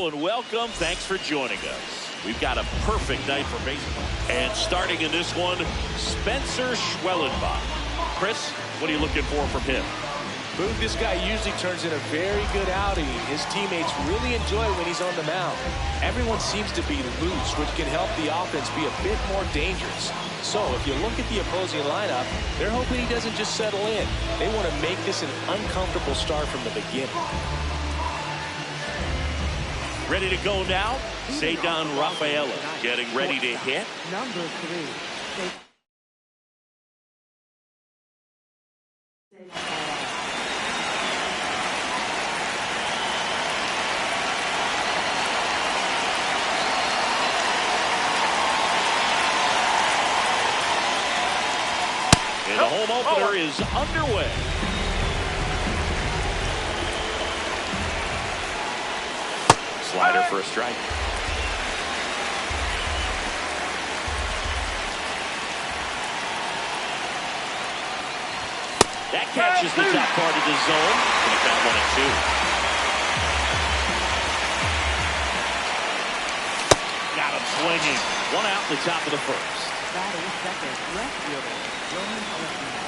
Hello and welcome. Thanks for joining us. We've got a perfect night for baseball. And starting in this one, Spencer Schwellenbach. Chris, what are you looking for from him? Boone, this guy usually turns in a very good outing. His teammates really enjoy when he's on the mound. Everyone seems to be loose, which can help the offense be a bit more dangerous. So if you look at the opposing lineup, they're hoping he doesn't just settle in. They want to make this an uncomfortable start from the beginning. Ready to go now? Ceddanne Rafaela getting ready to hit. Number 3. And the home opener is underway. Slider for a strike. That catches the top part of the zone. And he found 1 and 2. Got him swinging. 1 out in the top of the first. Batting second, left fielder, Roman Olsen.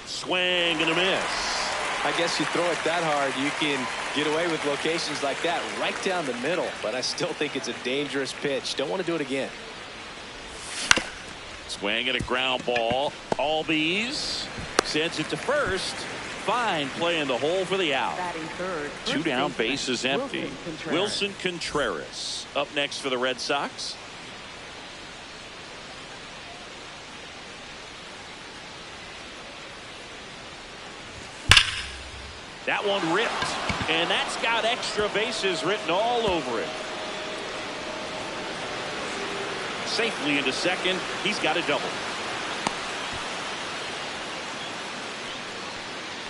Swing and a miss. I guess you throw it that hard, you can get away with locations like that right down the middle. But I still think it's a dangerous pitch. Don't want to do it again. Swing and a ground ball. Albies sends it to first. Fine play in the hole for the out. Batting third, 2 down, base is empty. Wilson Wilson Contreras up next for the Red Sox. That one ripped, and that's got extra bases written all over it. Safely into second. He's got a double.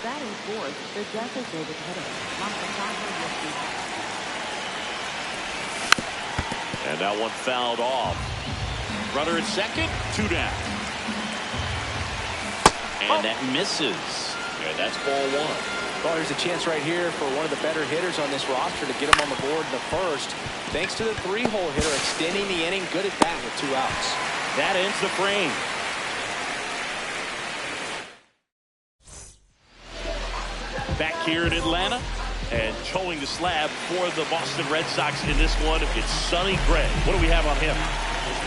Batting fourth, the designated hitter, And that one fouled off. Runner at second, 2 down. And that misses. And that's ball 1. Well, there's a chance right here for one of the better hitters on this roster to get him on the board in the first. Thanks to the 3-hole hitter extending the inning. Good at bat with 2 outs. That ends the frame. Back here in Atlanta and towing the slab for the Boston Red Sox in this one. It's Sonny Gray. What do we have on him?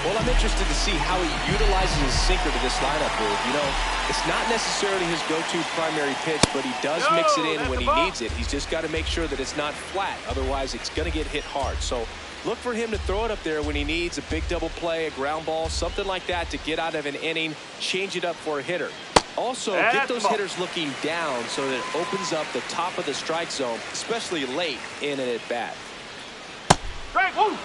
Well, I'm interested to see how he utilizes his sinker to this lineup, Booth. You know, it's not necessarily his go-to primary pitch, but he does mix it in when he needs it. He's just got to make sure that it's not flat. Otherwise, it's going to get hit hard. So look for him to throw it up there when he needs a big double play, a ground ball, something like that to get out of an inning, change it up for a hitter. Also, get those hitters looking down so that it opens up the top of the strike zone, especially late in an at-bat. Strike 1.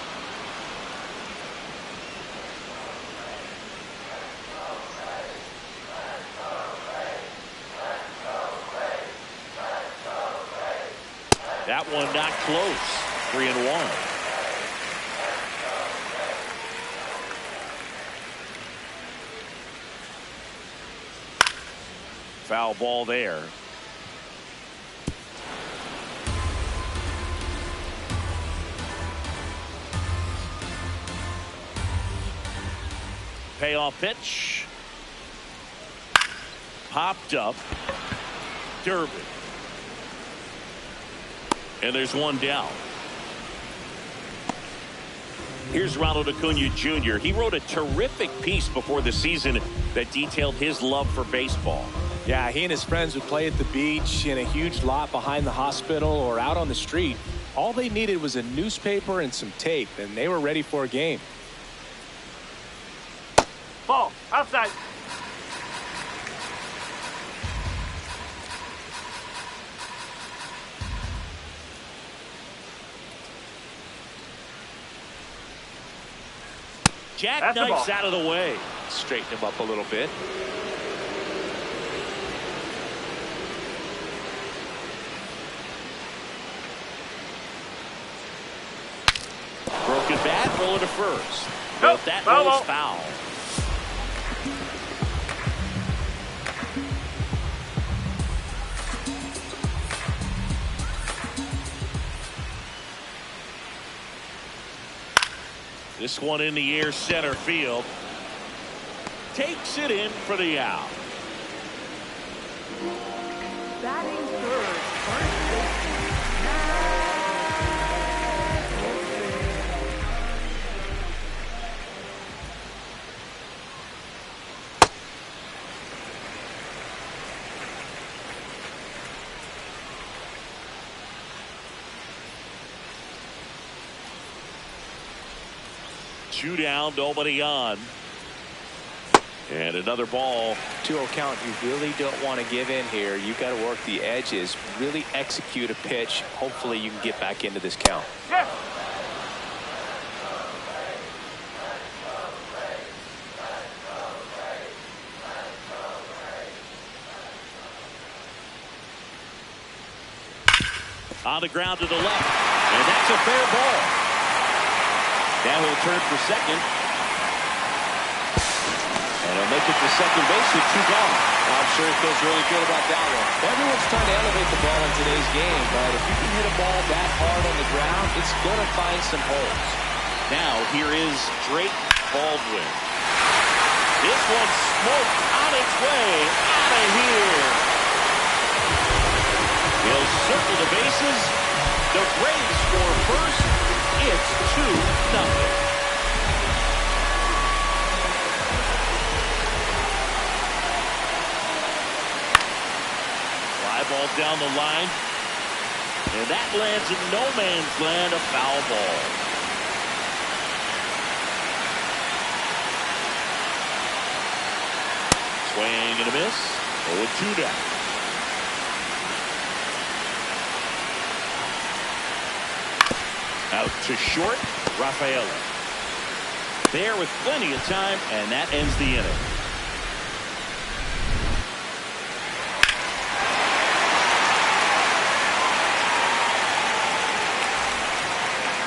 That one not close. 3-1. Foul ball there. Payoff pitch. Popped up. Durbin. And there's 1 down. Here's Ronald Acuna Jr. He wrote a terrific piece before the season that detailed his love for baseball. Yeah, he and his friends would play at the beach, in a huge lot behind the hospital, or out on the street. All they needed was a newspaper and some tape, and they were ready for a game. Ball outside. Jackknifes out of the way. Straighten him up a little bit. rolling to first. But that was foul. This one in the air, center field. Takes it in for the out. Batting third, first baseman. Two down, nobody on. And another ball. 2-0 count. You really don't want to give in here. You got to work the edges, really execute a pitch. Hopefully you can get back into this count. Yes. On the ground to the left. And that's a fair ball. Now he'll turn for second. And he'll make it to second base with 2 gone. I'm sure he feels really good about that one. Everyone's trying to elevate the ball in today's game, but if you can hit a ball that hard on the ground, it's going to find some holes. Now here is Drake Baldwin. This one smoked on its way out of here. He'll circle the bases. The Braves score first. It's 2-0. Ball down the line, and that lands in no man's land, a foul ball. Swing and a miss. 0-2 down. Out to short, Rafaela. There with plenty of time, and that ends the inning.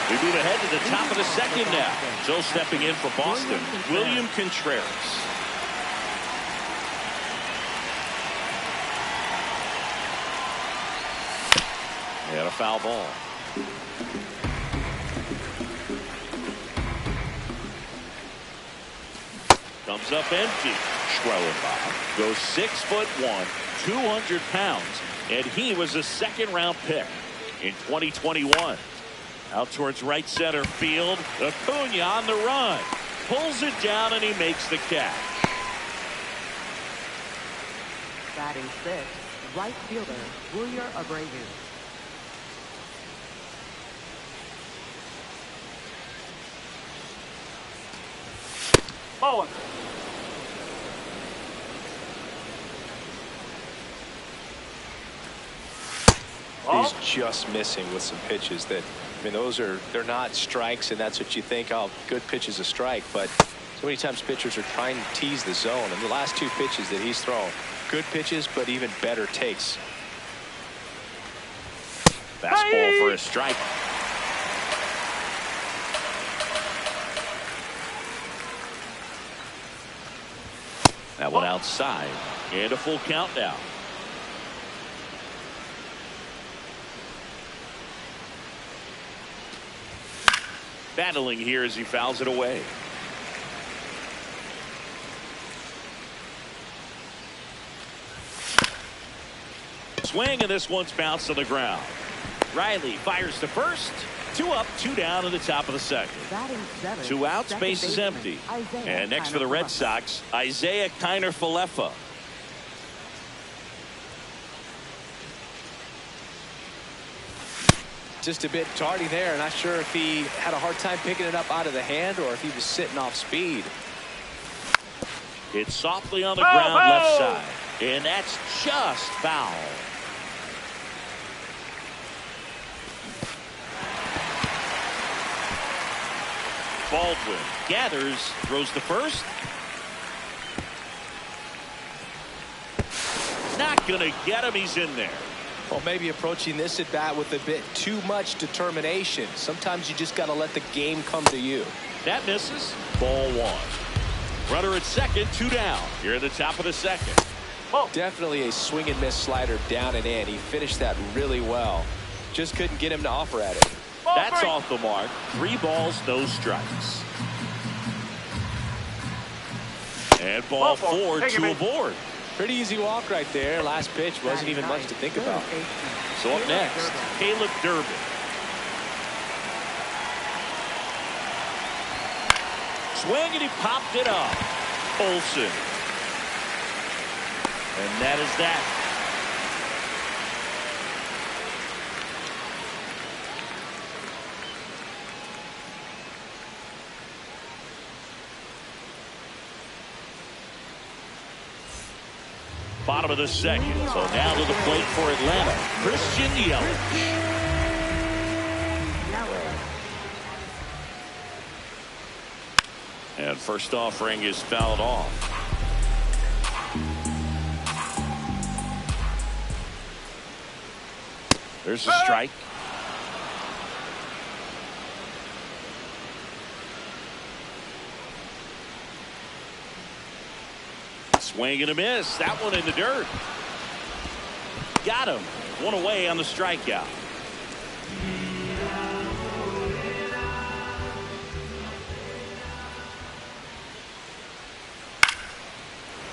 We move ahead to the top of the second now. So stepping in for Boston, William Contreras. And a foul ball. Comes up empty. Schwellenbach goes 6'1", 200 pounds, and he was a second-round pick in 2021. Out towards right center field. Acuna on the run. Pulls it down and he makes the catch. Batting sixth, right fielder, Wilyer Abreu. Bowling. He's just missing with some pitches that, I mean, they're not strikes, and that's what you think, oh, good pitch is a strike, but so many times pitchers are trying to tease the zone, and the last 2 pitches that he's thrown, good pitches, but even better takes. Fastball for a strike. That one outside, and a full count now. Battling here as he fouls it away. Swing, and this one's bounced to the ground. Riley fires to first. 2 up, 2 down in the top of the second. 2 outs, base is empty. And next for the Red Sox, Isaiah Kiner-Falefa. Just a bit tardy there. Not sure if he had a hard time picking it up out of the hand or if he was sitting off speed. It's softly on the ground, left side. And that's just foul. Baldwin gathers, throws to first. Not going to get him. He's in there. Well, maybe approaching this at bat with a bit too much determination. Sometimes you just got to let the game come to you. That misses. Ball one. Runner at second, 2 down. You're at the top of the second. Definitely a swing and miss slider down and in. He finished that really well. Just couldn't get him to offer at it. That's off the mark. 3 balls, no strikes. And ball 4, 2 aboard. Pretty easy walk right there. Last pitch wasn't even much to think about. So up next, Caleb Durbin. Swing and he popped it up. Olsen. And that is that. Bottom of the second. So now to the plate for Atlanta, Christian Yelich. And first offering is fouled off. There's a strike. Swing and a miss. That one in the dirt. Got him. One away on the strikeout.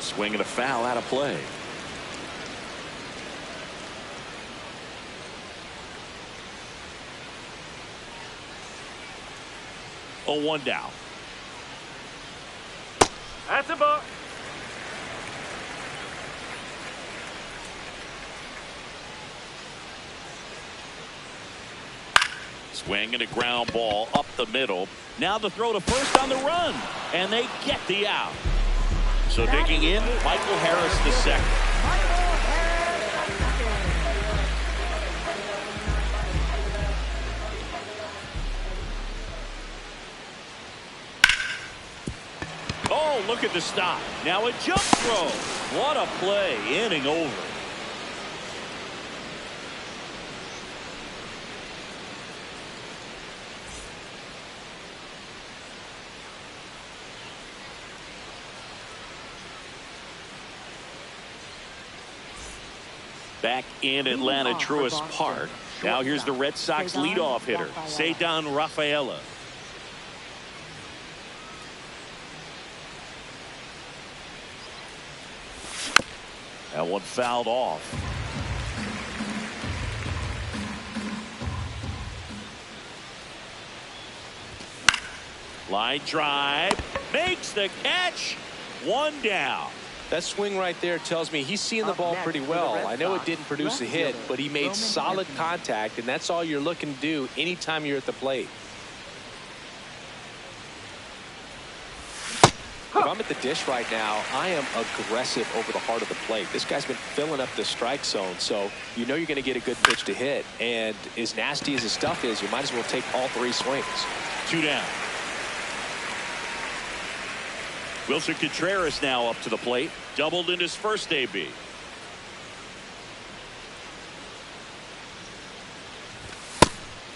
Swing and a foul out of play. Oh, 1 down. That's a ball. Swing and a ground ball up the middle. Now the throw to first on the run. And they get the out. So digging in, Michael Harris the second. Oh, look at the stop. Now a jump throw. What a play. Inning over. Back in Atlanta Truist Park. Now here's the Red Sox leadoff hitter, Ceddanne Rafaela. That one fouled off. Line drive. Makes the catch. 1 down. That swing right there tells me he's seeing the ball pretty well. I know it didn't produce a hit, but he made solid contact, and that's all you're looking to do anytime you're at the plate. If I'm at the dish right now, I am aggressive over the heart of the plate. This guy's been filling up the strike zone, so you know you're going to get a good pitch to hit. And as nasty as his stuff is, you might as well take all 3 swings. 2 down. Wilson Contreras now up to the plate. Doubled in his first AB.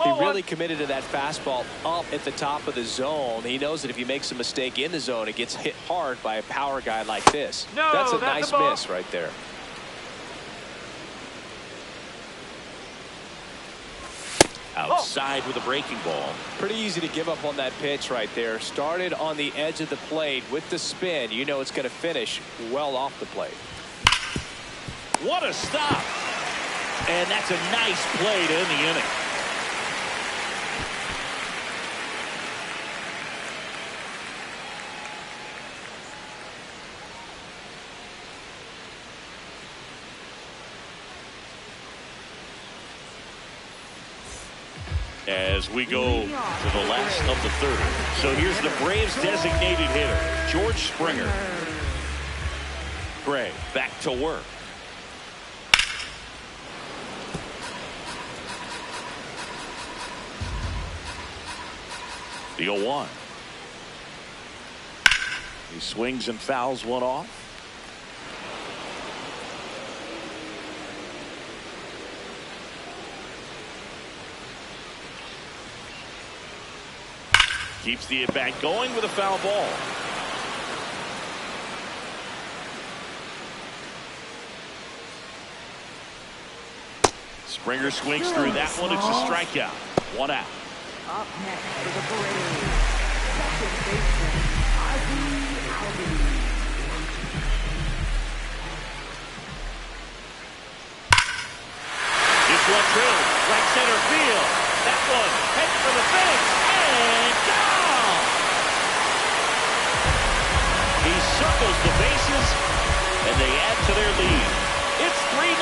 He really committed to that fastball up at the top of the zone. He knows that if he makes a mistake in the zone, it gets hit hard by a power guy like this. No, that's a nice miss right there. Outside with a breaking ball. Pretty easy to give up on that pitch right there. Started on the edge of the plate with the spin. You know it's going to finish well off the plate. What a stop. And that's a nice play to end the inning. As we go to the last of the 3rd. So here's the Braves designated hitter, George Springer. Gray back to work. The 0-1. He swings and fouls one off. Keeps the at-bat going with a foul ball. Springer swings through that one. It's a strikeout. 1 out. Up next for the Braves, second baseman, Ozzie. This one drilled right center field. That one heading for the fence and down. He circles the bases and they add to their lead. It's 3-0.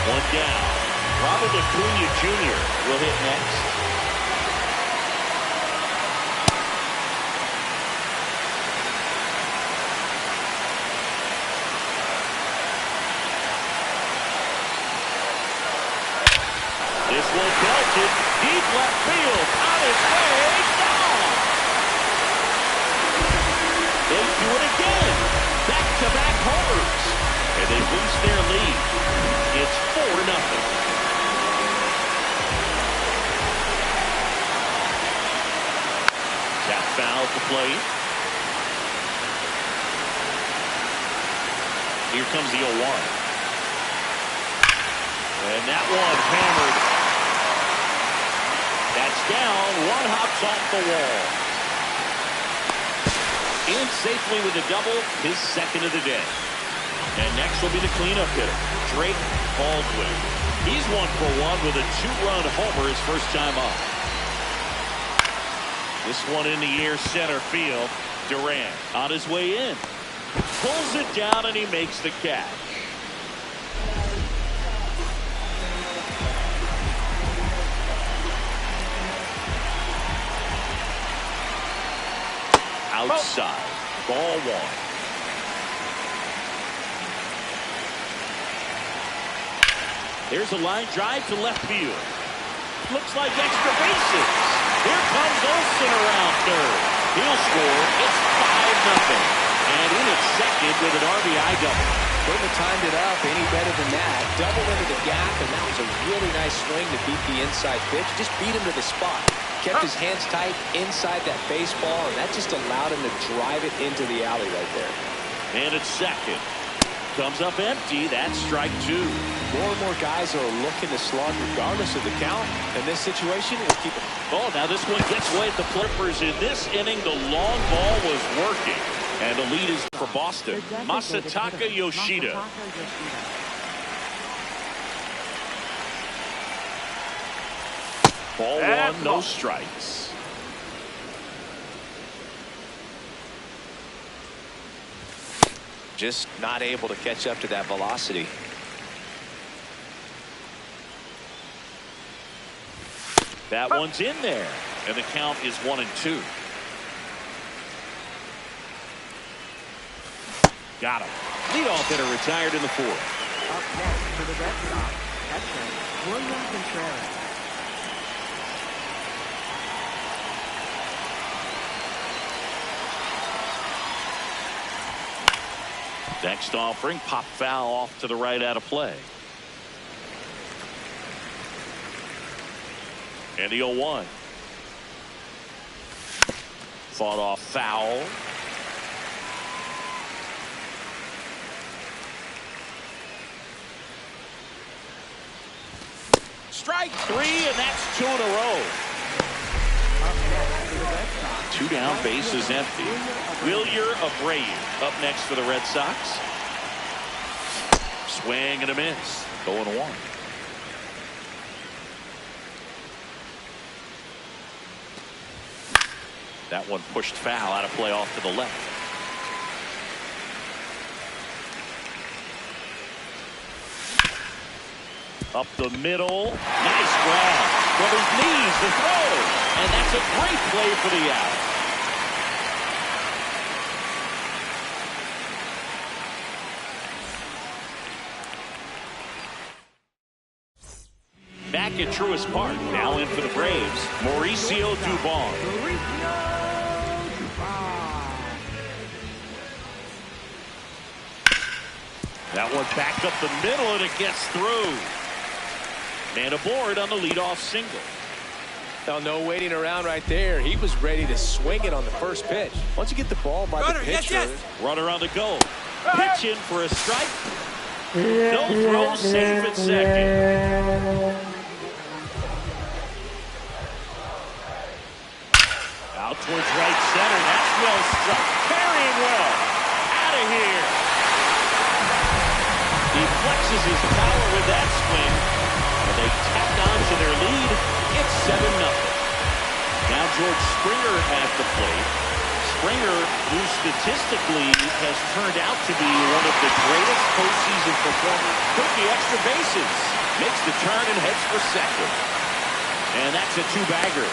1 down. Robert Acuna Jr. will hit next. This will belted deep left field. On his way down. They do it again. Back-to-back homers. And they boost their lead. It's 4-0. That foul at the plate. Here comes the 0-1. And that one hammered. That's down. One hops off the wall. In safely with a double, his second of the day. And next will be the cleanup hitter, Drake Baldwin. He's 1 for 1 with a 2-run homer his first time up. This one in the air center field. Durant on his way in. Pulls it down and he makes the catch. Outside. Ball 1. There's a line drive to left field. Looks like extra bases. Here comes Olsen around third. He'll score. It's 5-0. And in at second with an RBI double. Couldn't have timed it up any better than that. Double into the gap, and that was a really nice swing to beat the inside pitch. Just beat him to the spot. Kept his hands tight inside that baseball, and that just allowed him to drive it into the alley right there. And at second. Comes up empty. That's strike 2. More and more guys are looking to slug regardless of the count. In this situation, we'll keep it. Oh, now this one gets away at the Clippers. In this inning, the long ball was working. And the lead is for Boston. Masataka Yoshida. Ball 1, no strikes. Just not able to catch up to that velocity. That one's in there. And the count is 1-2. Got him. Leadoff hitter retired in the 4th. Up next for the Red Sox, catcher, William Contreras. Next offering, pop foul off to the right out of play. And the 0-1. Fought off foul. Strike 3, and that's 2 in a row. 2 down, base is empty. Wilyer Abreu up next for the Red Sox. Swing and a miss. 0-1. That one pushed foul out of play off to the left. Up the middle. Nice grab. From his knees, the throw. And that's a great play for the out. Back at Truist Park, now in for the Braves, Mauricio Dubon. That one back up the middle, and it gets through. Man aboard on the leadoff single. Well, no waiting around right there. He was ready to swing it on the first pitch. Once you get the ball by the pitcher. Runner on the go. Pitching for a strike. No throw, safe at second. Out towards right center. That's well struck. Carrying well. Out of here. He flexes his power with that swing. And they tacked on to their lead. It's 7-0. Now George Springer at the plate. Springer, who statistically has turned out to be one of the greatest postseason performers, took the extra bases, makes the turn and heads for second. And that's a two-bagger.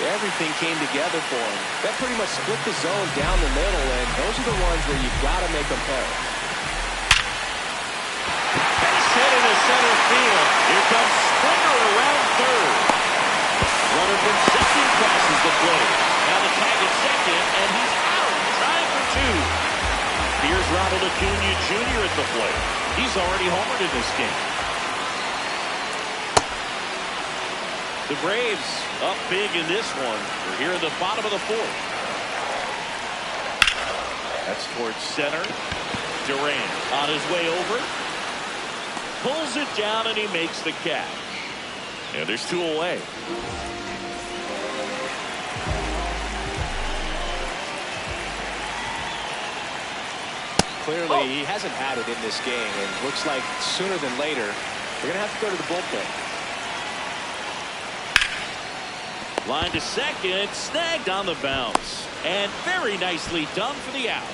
Everything came together for him. That pretty much split the zone down the middle, and those are the ones where you've got to make them pay. Base hit into center field. Here comes Springer around third. Runner from second crosses the plate. Now the tag at second, and he's out. Trying for two. Here's Ronald Acuna Jr. at the plate. He's already homered in this game. The Braves up big in this one. We're here in the bottom of the fourth. That's towards center. Duran on his way over. Pulls it down and he makes the catch. And there's two away. Clearly, he hasn't had it in this game, and looks like sooner than later, they're going to have to go to the bullpen. Line to second, snagged on the bounce. And very nicely done for the out.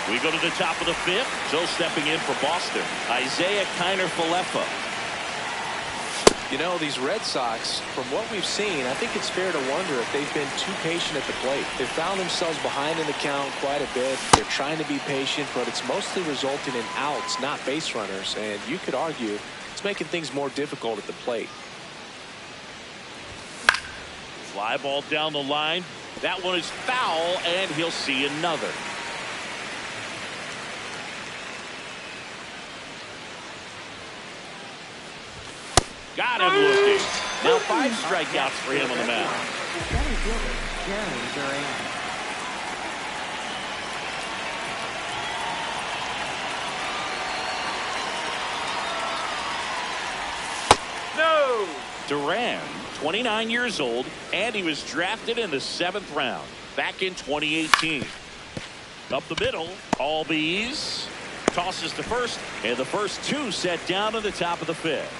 We go to the top of the fifth. So stepping in for Boston, Isaiah Kiner-Falefa. You know, these Red Sox, from what we've seen, I think it's fair to wonder if they've been too patient at the plate. They've found themselves behind in the count quite a bit. They're trying to be patient, but it's mostly resulting in outs, not base runners. And you could argue it's making things more difficult at the plate. Fly ball down the line. That one is foul, and he'll see another. Got him looking. Now 5 strikeouts for him on the mound. Center fielder, Jerry Duran. No! Duran, 29 years old, and he was drafted in the 7th round back in 2018. Up the middle, Albies tosses to first, and the first 2 set down to the top of the 5th.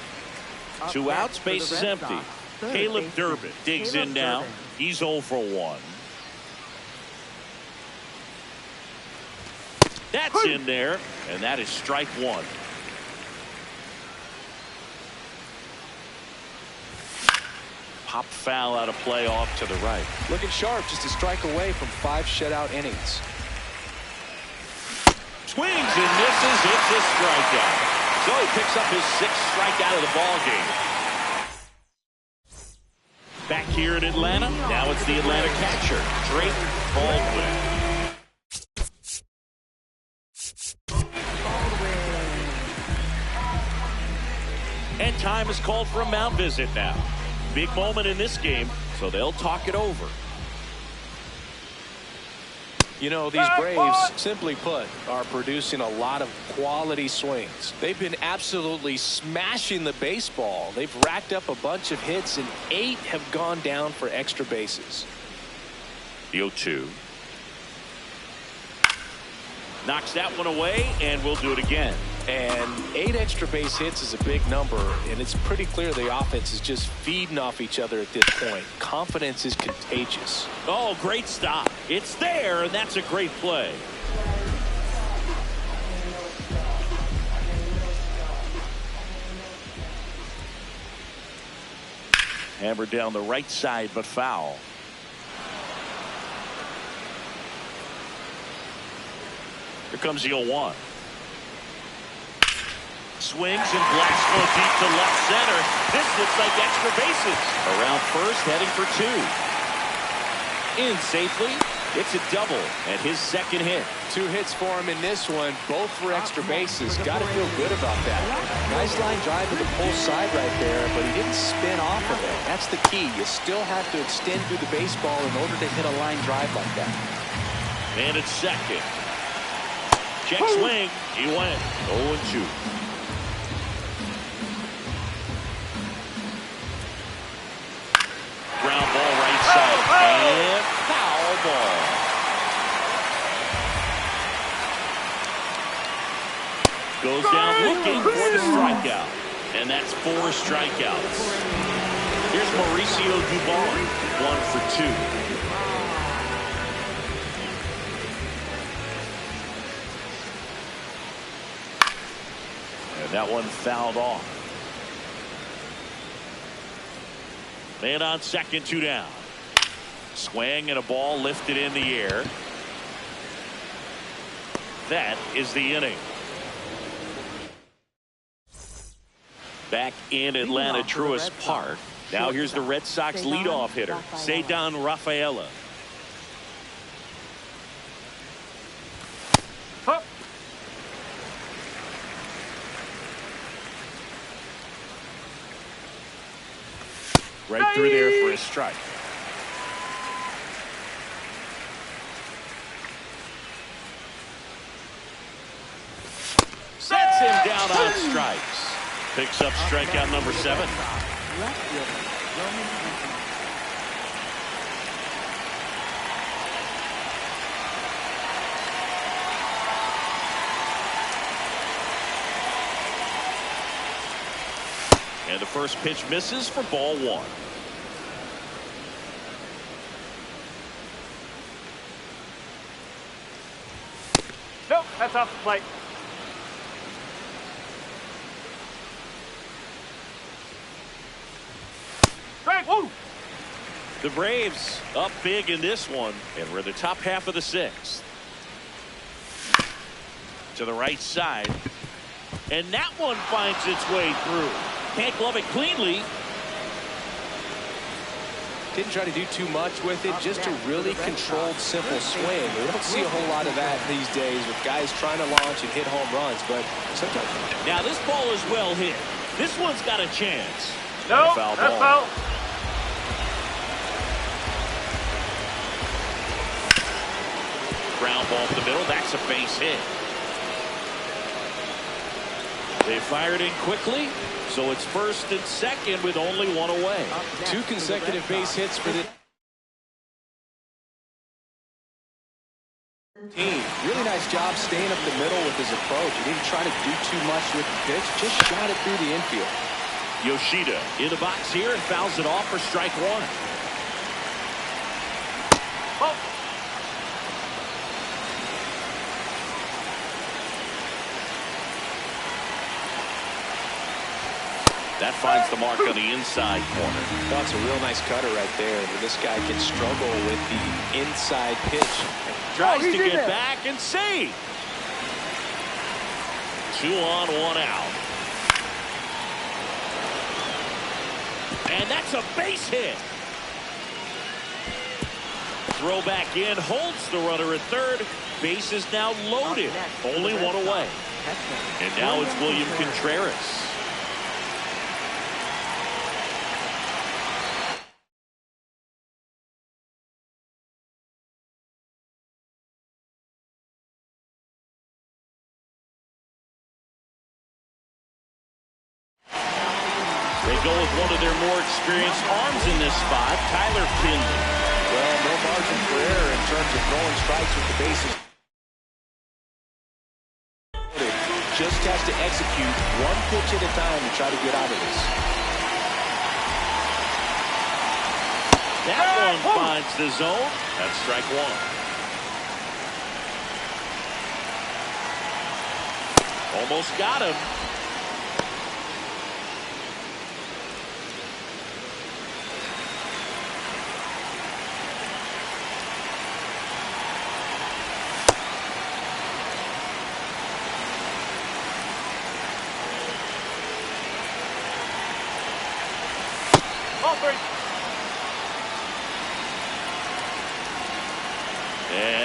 2 outs, base is empty. Caleb Durbin digs in now. He's 0 for 1. That's in there, and that is strike 1. Pop foul out of play off to the right. Looking sharp, just a strike away from 5 shutout innings. Swings and misses. It's a strikeout. So he picks up his 6th strikeout of the ball game. Back here in Atlanta, now it's the Atlanta catcher, Drake Baldwin. And time is called for a mound visit now. Big moment in this game, so they'll talk it over. You know, these Braves, simply put, are producing a lot of quality swings. They've been absolutely smashing the baseball. They've racked up a bunch of hits, and 8 have gone down for extra bases. The 0-2. Knocks that one away, and we'll do it again. And 8 extra base hits is a big number, and it's pretty clear the offense is just feeding off each other at this point. Confidence is contagious. Oh, great stop. It's there, and that's a great play. Hammered down the right side, but foul. Here comes the 0-1. Swings and blasts one deep to left center. This looks like extra bases. Around first, heading for 2. In safely. It's a double and his second hit. 2 hits for him in this one, both for extra bases. Got to feel good about that. Nice line drive to the pull side right there, but he didn't spin off of it. That's the key. You still have to extend through the baseball in order to hit a line drive like that. And it's second. Check swing. He went 0-2. Ground ball right side. And foul ball. Goes down looking for the strikeout. And that's 4 strikeouts. Here's Mauricio Dubon, 1 for 2. And that one fouled off. Man on second, 2 down. Swing and a ball lifted in the air. That is the inning. Back in Atlanta Truist Park. Now here's the Red Sox leadoff hitter, Ceddanne Rafaela. Right through there for a strike. Sets him down on strikes. Picks up strikeout number 7. And the first pitch misses for ball 1. Nope, that's off the plate. Strike. Woo! The Braves up big in this one, and we're in the top half of the 6th. To the right side, and that one finds its way through. Can't glove it cleanly. Didn't try to do too much with it, just a really controlled, simple swing. We don't see a whole lot of that these days with guys trying to launch and hit home runs, but sometimes. Now this ball is well hit. This one's got a chance. No, Foul that's ball. foul. Ground ball to the middle. That's a base hit. They fired in quickly, so it's first and second with only 1 away. 2 consecutive base hits for the team. Really nice job staying up the middle with his approach. He didn't try to do too much with the pitch, just shot it through the infield. Yoshida in the box here and fouls it off for strike 1. Oh. That finds the mark on the inside corner. That's a real nice cutter right there, where this guy can struggle with the inside pitch. Tries to get back and save. 2 on, 1 out. And that's a base hit. Throw back in, holds the runner at third. Base is now loaded. Only 1 away. And now it's William Contreras. They go with one of their more experienced arms in this spot, Tyler Finley. Well, no margin for error in terms of throwing strikes with the bases. Just has to execute 1 pitch at a time to try to get out of this. That one finds the zone. That's strike 1. Almost got him.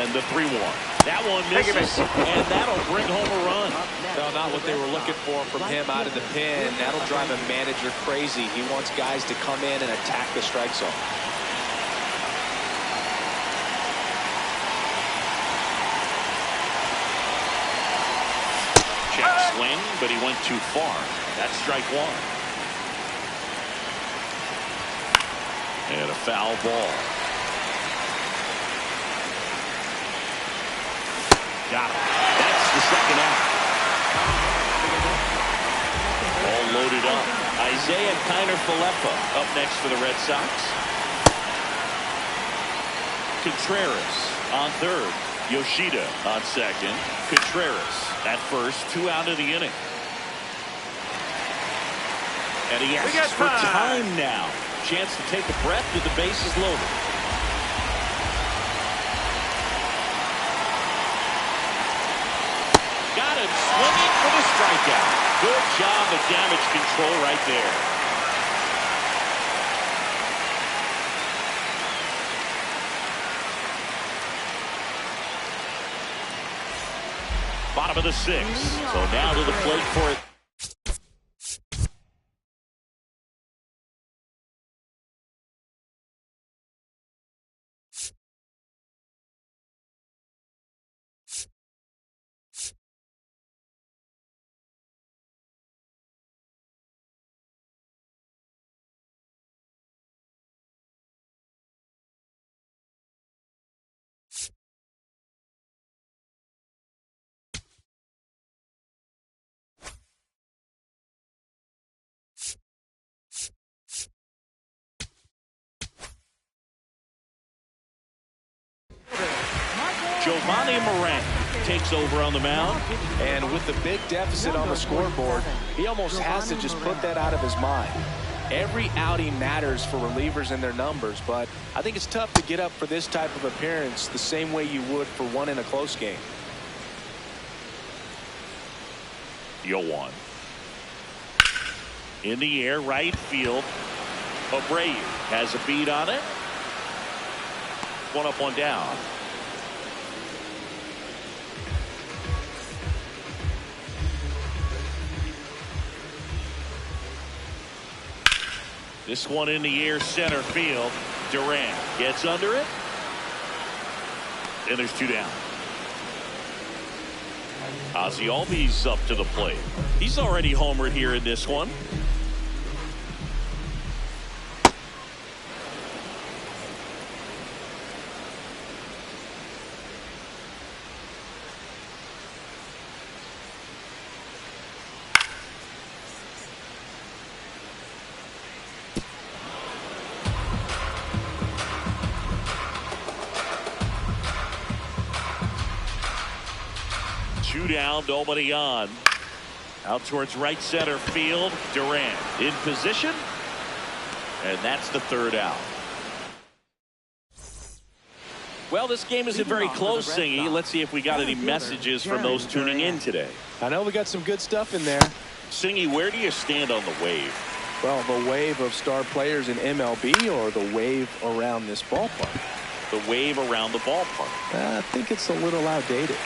And the 3-1. That one misses, and that'll bring home a run. No, not what they were looking for from him out of the pen. That'll drive a manager crazy. He wants guys to come in and attack the strike zone. Check swing, but he went too far. That's strike one. And a foul ball. Got it. That's the second out. All loaded up. Isaiah Kiner-Falefa up next for the Red Sox. Contreras on third. Yoshida on second. Contreras at first. 2 out of the inning. And he asks for time now. Chance to take a breath with the bases loaded. Got him swinging for the strikeout. Good job of damage control right there. Bottom of the 6th. So now to the plate for it. Giovanni Moran takes over on the mound. And with the big deficit on the scoreboard, he almost has to just put that out of his mind. Every outing matters for relievers and their numbers, but I think it's tough to get up for this type of appearance the same way you would for one in a close game. 0-1. In the air, right field. Abreu has a beat on it. 1 up, 1 down. This one in the air, center field. Durant gets under it. And there's 2 down. Ozzie Albies up to the plate. He's already homered here in this one. Down, nobody on. Out towards right center field. Durant in position. And that's the 3rd out. Well, this game isn't very close, Singy. Let's see if we got any messages from those tuning in today. I know we got some good stuff in there. Singy, where do you stand on the wave? Well, the wave of star players in MLB or the wave around this ballpark? The wave around the ballpark. I think it's a little outdated.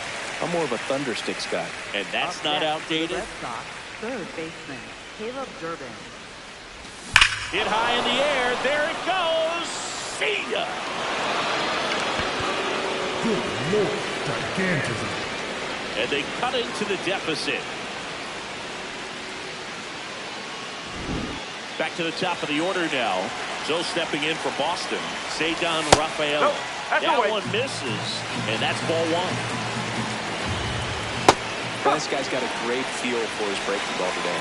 I'm more of a Thundersticks guy. And that's not outdated. Red Sox, third baseman Caleb Durbin. Hit high in the air. There it goes. See ya. Good Lord, gigantism. And they cut into the deficit. Back to the top of the order now. So stepping in for Boston, Cedar Rafael. Nope, that one misses, and that's ball 1. This guy's got a great feel for his breaking ball today.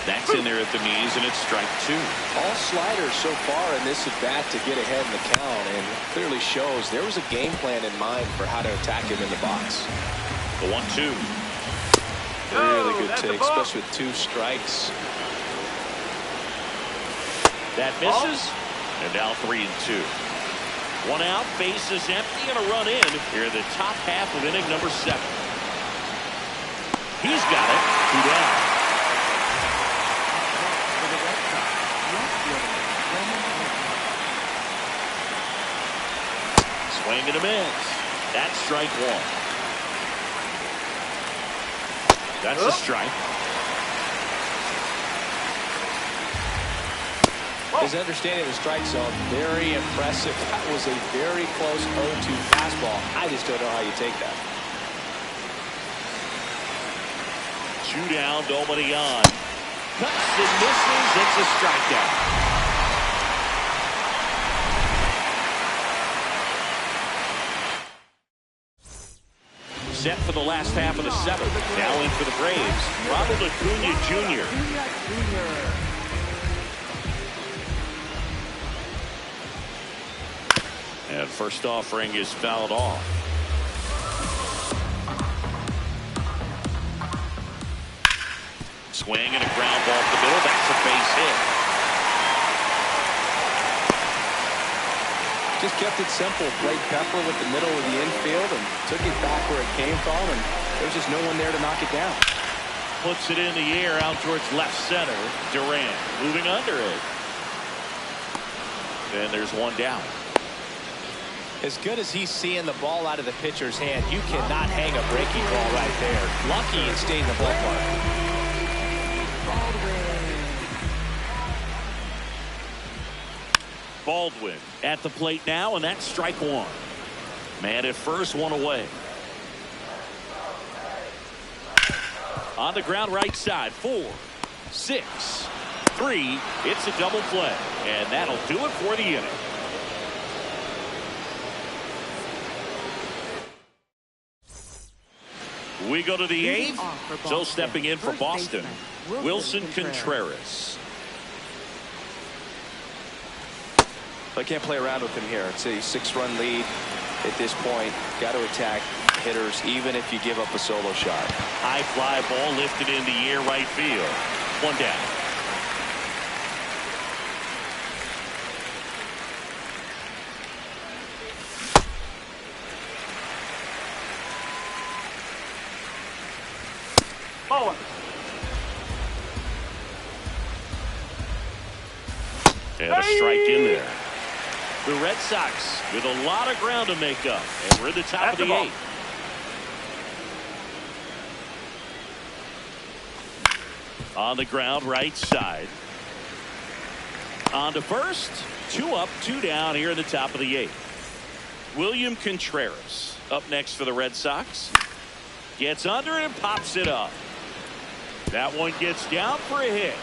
That's in there at the knees, and it's strike 2. All sliders so far in this at-bat to get ahead in the count, and clearly shows there was a game plan in mind for how to attack him in the box. The 1-2. Really good take, especially with 2 strikes. That misses, and now 3-2. 1 out, bases empty, and a run in here in the top half of inning number 7. He's got it. 2 down. Swing and a miss. That's strike one. That's a strike. His understanding of the strike zone, very impressive. That was a very close 0-2 fastball. I just don't know how you take that. 2 down, nobody on. Cuts and misses. It's a strikeout. Set for the last half of the seventh. Now in for the Braves, Robert Acuna Jr. And first offering is fouled off. Swing and a ground ball up the middle. That's a base hit. Just kept it simple. Played Pepper with the middle of the infield and took it back where it came from, and there's just no one there to knock it down. Puts it in the air out towards left center. Durant moving under it. Then there's one down. As good as he's seeing the ball out of the pitcher's hand, you cannot hang a breaking ball right there. Lucky it stayed in the ballpark. Baldwin at the plate now, and that's strike one. Man at first, one away. On the ground right side, 4, 6, 3. It's a double play, and that'll do it for the inning. We go to the 8th. So stepping in for Boston, Wilson Contreras. I can't play around with him here. It's a 6-run lead at this point. Got to attack hitters even if you give up a solo shot. High fly ball lifted in the air right field. One down. Ball one. And a strike in there. The Red Sox with a lot of ground to make up, and we're at the top of the 8th. On the ground right side. On to first. 2 up, 2 down here in the top of the 8th. William Contreras up next for the Red Sox. Gets under it and pops it up. That one gets down for a hit.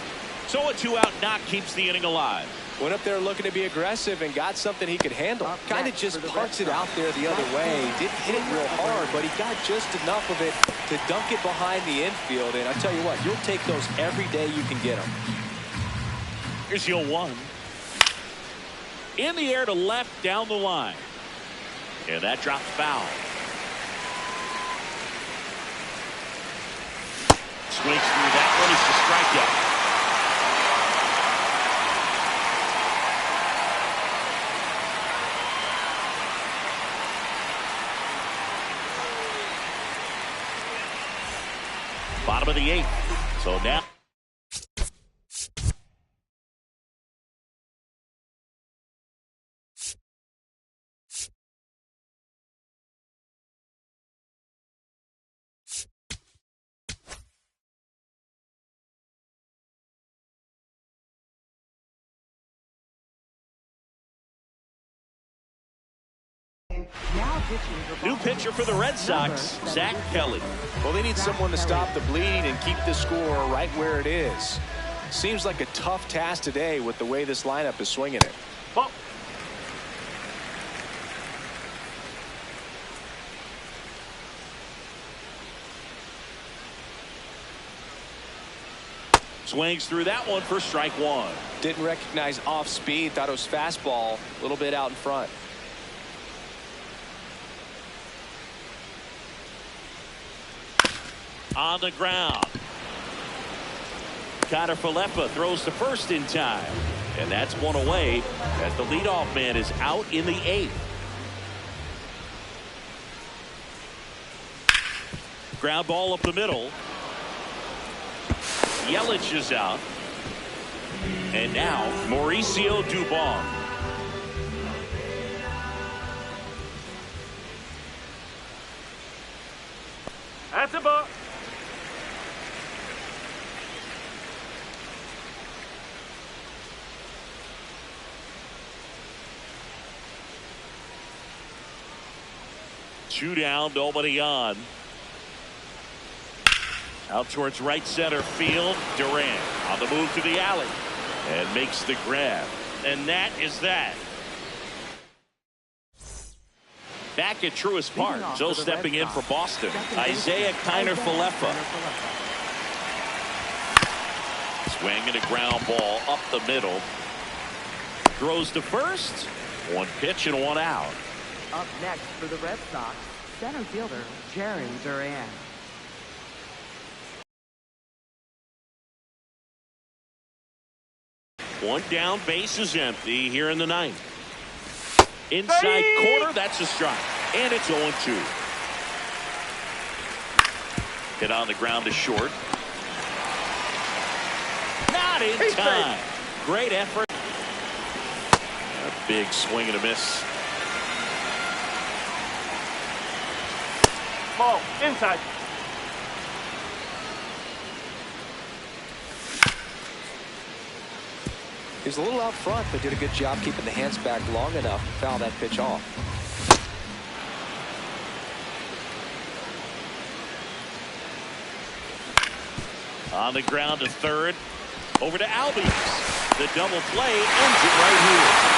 So a 2-out knock keeps the inning alive. Went up there looking to be aggressive and got something he could handle. Kind of just parks it out there the other way. Didn't hit it real hard, but he got just enough of it to dunk it behind the infield. And I tell you what, you'll take those every day you can get them. Here's your 1. In the air to left down the line. And that drops foul. Swings through that one. It's the strikeout. Bottom of the 8th. So now. New pitcher for the Red Sox, Zach Kelly. Well, they need someone to stop the bleeding and keep the score right where it is. Seems like a tough task today with the way this lineup is swinging it. Ball. Swings through that one for strike one. Didn't recognize off speed. Thought it was fastball. A little bit out in front. On the ground. Connor Falefa throws to first in time. And that's one away as the leadoff man is out in the 8th. Ground ball up the middle. Yelich is out. And now Mauricio Dubon. That's a ball. Two down, nobody on. Out towards right center field. Durant on the move to the alley and makes the grab. And that is that. Back at Truist Park, so stepping in for Boston, Isaiah Kiner-Falefa. Swinging a ground ball up the middle. Throws to first. One pitch and one out. Up next for the Red Sox, center fielder Jarren Duran. One down, base is empty here in the ninth. Inside corner, that's a strike. And it's 0-2. Hit on the ground to short. Not in time. Great effort. A big swing and a miss. Ball. Inside. He was a little out front, but did a good job keeping the hands back long enough to foul that pitch off. On the ground to third. Over to Albies. The double play ends it right here.